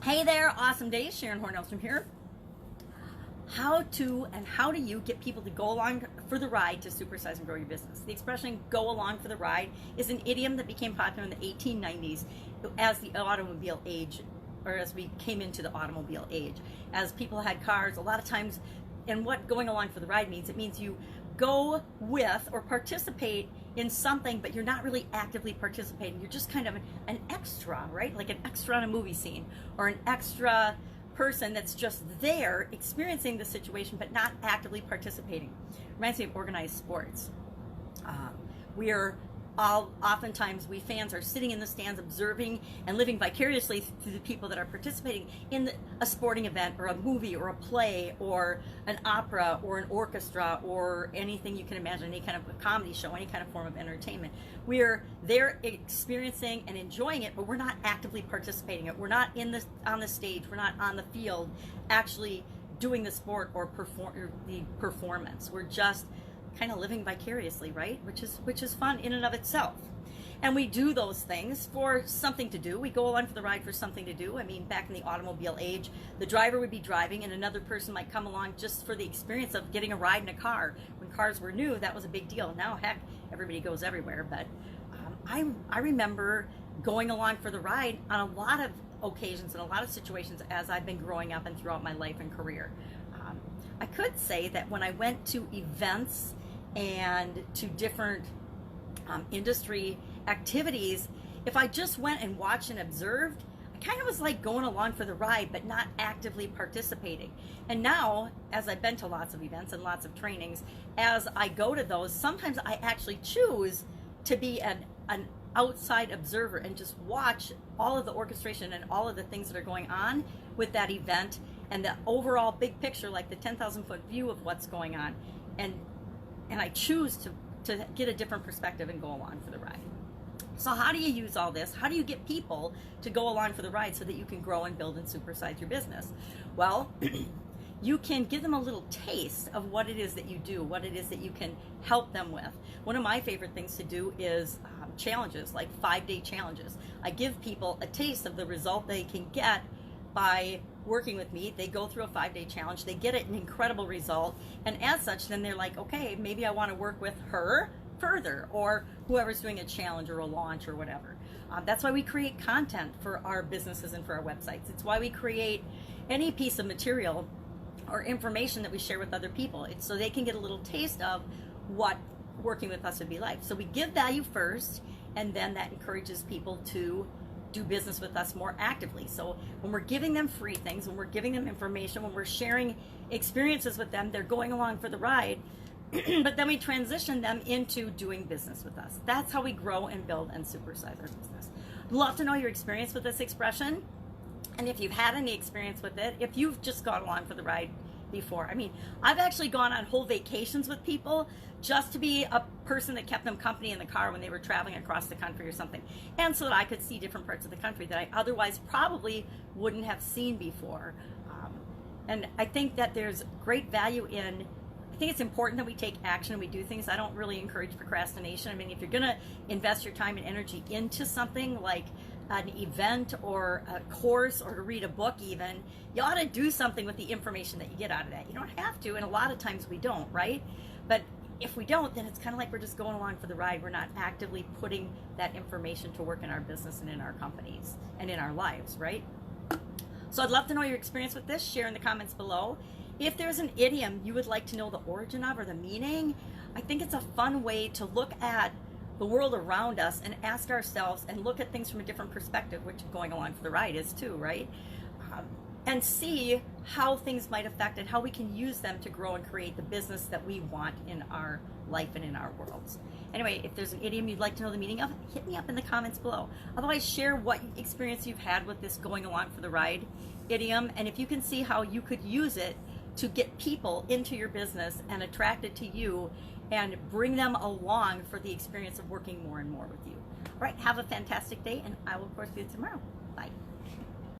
Hey there, awesome day. Sharon Horne-Ellstrom here. How do you get people to go along for the ride to supersize and grow your business? The expression "go along for the ride" is an idiom that became popular in the 1890s as the automobile age, or as we came into the automobile age. As people had cars, a lot of times, and what going along for the ride means, it means you go with or participate in something, but you're not really actively participating. You're just kind of an extra, right? Like an extra on a movie scene, or an extra person that's just there experiencing the situation but not actively participating. Reminds me of organized sports. Oftentimes we fans are sitting in the stands observing and living vicariously through the people that are participating in a sporting event or a movie or a play or an opera or an orchestra or anything you can imagine, any kind of a comedy show, any kind of form of entertainment. We're there experiencing and enjoying it, but we're not actively participating in it. We're not on the stage, we're not on the field actually doing the sport or the performance. We're just kind of living vicariously, right? Which is fun in and of itself. And we do those things for something to do. We go along for the ride for something to do. I mean, back in the automobile age, the driver would be driving and another person might come along just for the experience of getting a ride in a car. When cars were new, that was a big deal. Now, heck, everybody goes everywhere. But I remember going along for the ride on a lot of occasions and a lot of situations as I've been growing up and throughout my life and career. I could say that when I went to events and to different industry activities, if I just went and watched and observed, I kind of was like going along for the ride but not actively participating. And now, as I've been to lots of events and lots of trainings, as I go to those, sometimes I actually choose to be an outside observer and just watch all of the orchestration and all of the things that are going on with that event and the overall big picture, like the 10,000-foot view of what's going on. And I choose to get a different perspective and go along for the ride. So how do you use all this? How do you get people to go along for the ride so that you can grow and build and supersize your business? Well, you can give them a little taste of what it is that you do, what it is that you can help them with. One of my favorite things to do is challenges, like 5-day challenges. I give people a taste of the result they can get by working with me. They go through a 5-day challenge, they get an incredible result, and as such then they're like, okay, maybe I want to work with her further, or whoever's doing a challenge or a launch or whatever. That's why we create content for our businesses and for our websites. It's why we create any piece of material or information that we share with other people. It's so they can get a little taste of what working with us would be like. So we give value first, and then that encourages people to do business with us more actively. So when we're giving them free things, when we're giving them information, when we're sharing experiences with them, they're going along for the ride, but then we transition them into doing business with us. That's how we grow and build and supersize our business. I'd love to know your experience with this expression, and if you've had any experience with it, if you've just gone along for the ride before. I mean, I've actually gone on whole vacations with people just to be a person that kept them company in the car when they were traveling across the country or something, and so that I could see different parts of the country that I otherwise probably wouldn't have seen before. And I think that there's great value in, I think it's important that we take action and we do things. I don't really encourage procrastination. I mean, if you're going to invest your time and energy into something like an event or a course or to read a book even, you ought to do something with the information that you get out of that. You don't have to, and a lot of times we don't, right? But if we don't, then it's kind of like we're just going along for the ride. We're not actively putting that information to work in our business and in our companies and in our lives, right? So I'd love to know your experience with this. Share in the comments below. If there's an idiom you would like to know the origin of or the meaning, I think it's a fun way to look at the world around us and ask ourselves and look at things from a different perspective, which going along for the ride is too, right? And see how things might affect and how we can use them to grow and create the business that we want in our life and in our worlds. Anyway, if there's an idiom you'd like to know the meaning of, hit me up in the comments below. Otherwise, share what experience you've had with this going along for the ride idiom, and if you can see how you could use it to get people into your business and attracted to you and bring them along for the experience of working more and more with you. All right, have a fantastic day, and I will, of course, see you tomorrow. Bye.